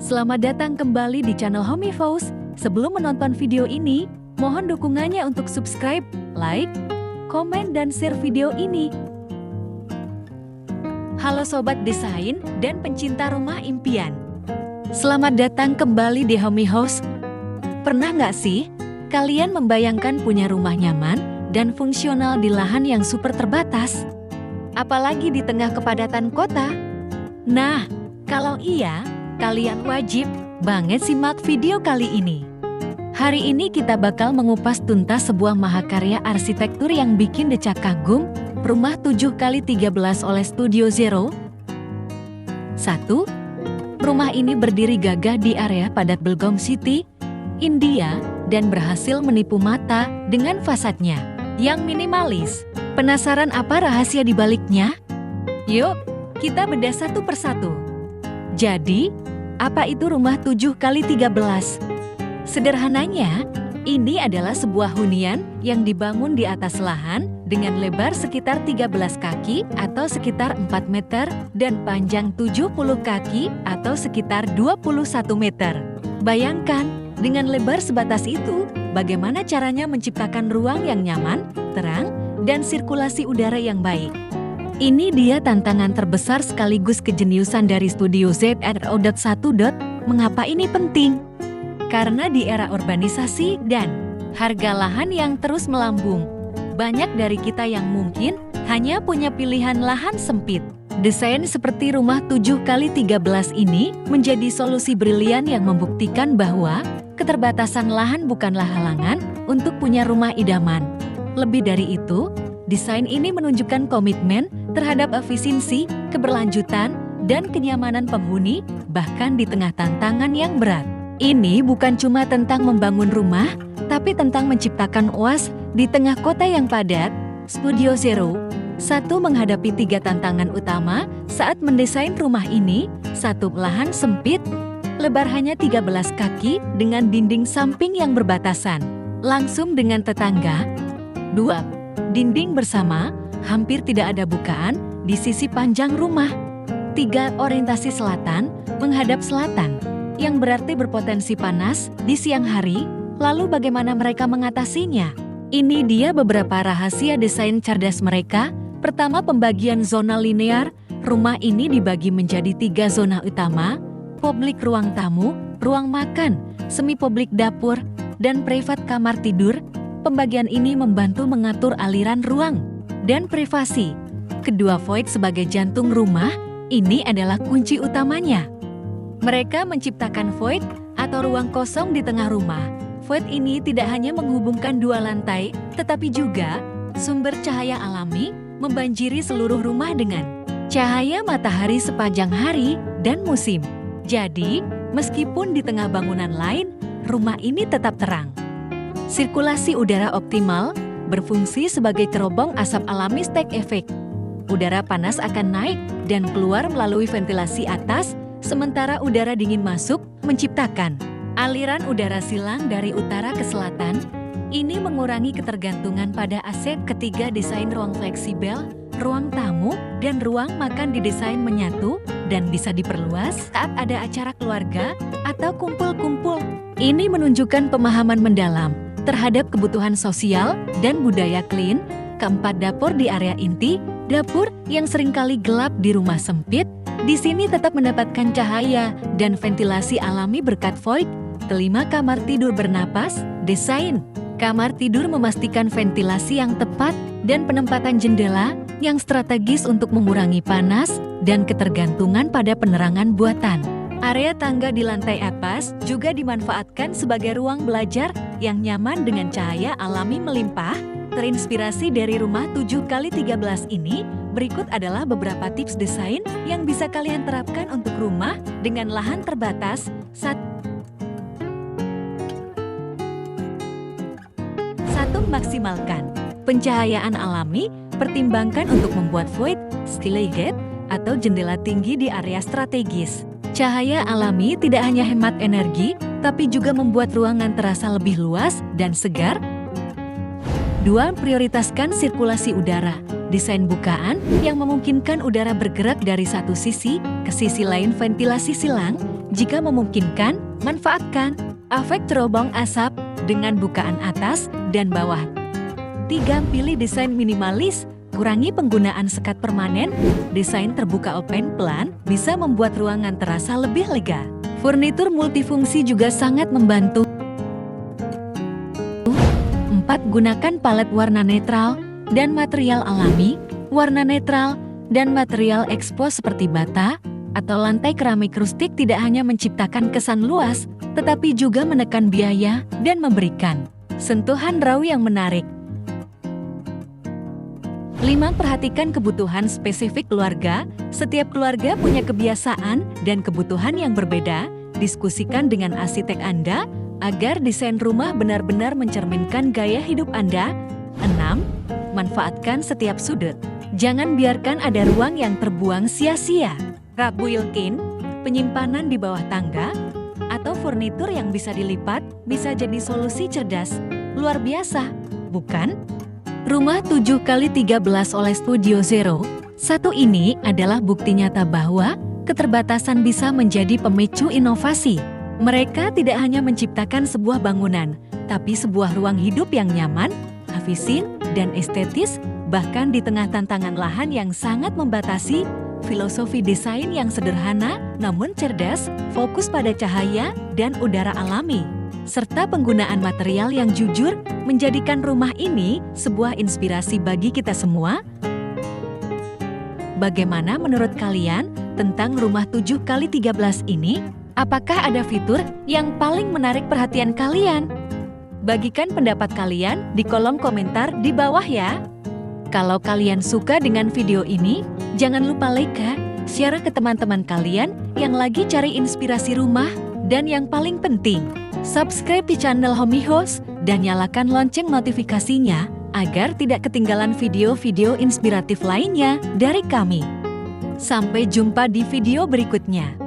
Selamat datang kembali di channel Homey House. Sebelum menonton video ini, mohon dukungannya untuk subscribe, like, komen, dan share video ini. Halo Sobat Desain dan pencinta rumah impian. Selamat datang kembali di Homey House. Pernah nggak sih, kalian membayangkan punya rumah nyaman dan fungsional di lahan yang super terbatas? Apalagi di tengah kepadatan kota? Nah, kalau iya, kalian wajib banget simak video kali ini. Hari ini kita bakal mengupas tuntas sebuah mahakarya arsitektur yang bikin decak kagum, rumah 7x13 oleh Studio Zero. 1. Rumah ini berdiri gagah di area padat Belgaum City, India, dan berhasil menipu mata dengan fasadnya yang minimalis. Penasaran apa rahasia di baliknya? Yuk, kita bedah satu persatu. Jadi, apa itu rumah 7x13? Sederhananya, ini adalah sebuah hunian yang dibangun di atas lahan dengan lebar sekitar 13 kaki atau sekitar 4 meter dan panjang 70 kaki atau sekitar 21 meter. Bayangkan, dengan lebar sebatas itu, bagaimana caranya menciptakan ruang yang nyaman, terang, dan sirkulasi udara yang baik. Ini dia tantangan terbesar sekaligus kejeniusan dari Studio Zero. Mengapa ini penting? Karena di era urbanisasi dan harga lahan yang terus melambung, banyak dari kita yang mungkin hanya punya pilihan lahan sempit. Desain seperti rumah 7x13 ini menjadi solusi brilian yang membuktikan bahwa keterbatasan lahan bukanlah halangan untuk punya rumah idaman. Lebih dari itu, desain ini menunjukkan komitmen terhadap efisiensi, keberlanjutan, dan kenyamanan penghuni, bahkan di tengah tantangan yang berat. Ini bukan cuma tentang membangun rumah, tapi tentang menciptakan oas di tengah kota yang padat. Studio Zero 1 menghadapi 3 tantangan utama saat mendesain rumah ini. 1. Lahan sempit, lebar hanya 13 kaki dengan dinding samping yang berbatasan, langsung dengan tetangga. 2. Dinding bersama, hampir tidak ada bukaan di sisi panjang rumah. 3. Orientasi selatan, menghadap selatan, yang berarti berpotensi panas di siang hari. Lalu bagaimana mereka mengatasinya? Ini dia beberapa rahasia desain cerdas mereka. Pertama, pembagian zona linear. Rumah ini dibagi menjadi 3 zona utama: publik ruang tamu, ruang makan, semi-publik dapur, dan privat kamar tidur. Pembagian ini membantu mengatur aliran ruang dan privasi. Kedua, void sebagai jantung rumah, ini adalah kunci utamanya. Mereka menciptakan void atau ruang kosong di tengah rumah. Void ini tidak hanya menghubungkan 2 lantai, tetapi juga sumber cahaya alami membanjiri seluruh rumah dengan cahaya matahari sepanjang hari dan musim. Jadi, meskipun di tengah bangunan lain, rumah ini tetap terang. Sirkulasi udara optimal berfungsi sebagai cerobong asap alami stack effect. Udara panas akan naik dan keluar melalui ventilasi atas, sementara udara dingin masuk, menciptakan aliran udara silang dari utara ke selatan. Ini mengurangi ketergantungan pada AC. Ketiga, desain ruang fleksibel, ruang tamu dan ruang makan didesain menyatu dan bisa diperluas saat ada acara keluarga atau kumpul-kumpul. Ini menunjukkan pemahaman mendalam terhadap kebutuhan sosial dan budaya clean. Keempat, dapur di area inti, dapur yang seringkali gelap di rumah sempit, di sini tetap mendapatkan cahaya dan ventilasi alami berkat void. Kelima, kamar tidur bernapas, desain kamar tidur memastikan ventilasi yang tepat dan penempatan jendela yang strategis untuk mengurangi panas dan ketergantungan pada penerangan buatan. Area tangga di lantai atas juga dimanfaatkan sebagai ruang belajar yang nyaman dengan cahaya alami melimpah. Terinspirasi dari rumah 7x13 ini, berikut adalah beberapa tips desain yang bisa kalian terapkan untuk rumah dengan lahan terbatas. 1. Maksimalkan pencahayaan alami. Pertimbangkan untuk membuat void, skylight, atau jendela tinggi di area strategis. Cahaya alami tidak hanya hemat energi, tapi juga membuat ruangan terasa lebih luas dan segar. 2. Prioritaskan sirkulasi udara. Desain bukaan yang memungkinkan udara bergerak dari satu sisi ke sisi lain, ventilasi silang. Jika memungkinkan, manfaatkan efek terobong asap dengan bukaan atas dan bawah. 3. Pilih desain minimalis, kurangi penggunaan sekat permanen. Desain terbuka open plan bisa membuat ruangan terasa lebih lega. Furnitur multifungsi juga sangat membantu. 4. Gunakan palet warna netral dan material alami. Warna netral dan material ekspos seperti bata atau lantai keramik rustik tidak hanya menciptakan kesan luas, tetapi juga menekan biaya dan memberikan sentuhan raw yang menarik. 5. Perhatikan kebutuhan spesifik keluarga. Setiap keluarga punya kebiasaan dan kebutuhan yang berbeda. Diskusikan dengan arsitek Anda agar desain rumah benar-benar mencerminkan gaya hidup Anda. 6. Manfaatkan setiap sudut. Jangan biarkan ada ruang yang terbuang sia-sia. Rak built-in, penyimpanan di bawah tangga, atau furnitur yang bisa dilipat bisa jadi solusi cerdas. Luar biasa, bukan? Rumah 7x13 oleh Studio Zero 1 ini adalah bukti nyata bahwa keterbatasan bisa menjadi pemicu inovasi. Mereka tidak hanya menciptakan sebuah bangunan, tapi sebuah ruang hidup yang nyaman, efisien, dan estetis, bahkan di tengah tantangan lahan yang sangat membatasi. Filosofi desain yang sederhana namun cerdas, fokus pada cahaya dan udara alami, serta penggunaan material yang jujur menjadikan rumah ini sebuah inspirasi bagi kita semua. Bagaimana menurut kalian tentang rumah 7x13 ini? Apakah ada fitur yang paling menarik perhatian kalian? Bagikan pendapat kalian di kolom komentar di bawah ya. Kalau kalian suka dengan video ini, jangan lupa like, share ke teman-teman kalian yang lagi cari inspirasi rumah, dan yang paling penting, subscribe di channel Homihos dan nyalakan lonceng notifikasinya agar tidak ketinggalan video-video inspiratif lainnya dari kami. Sampai jumpa di video berikutnya.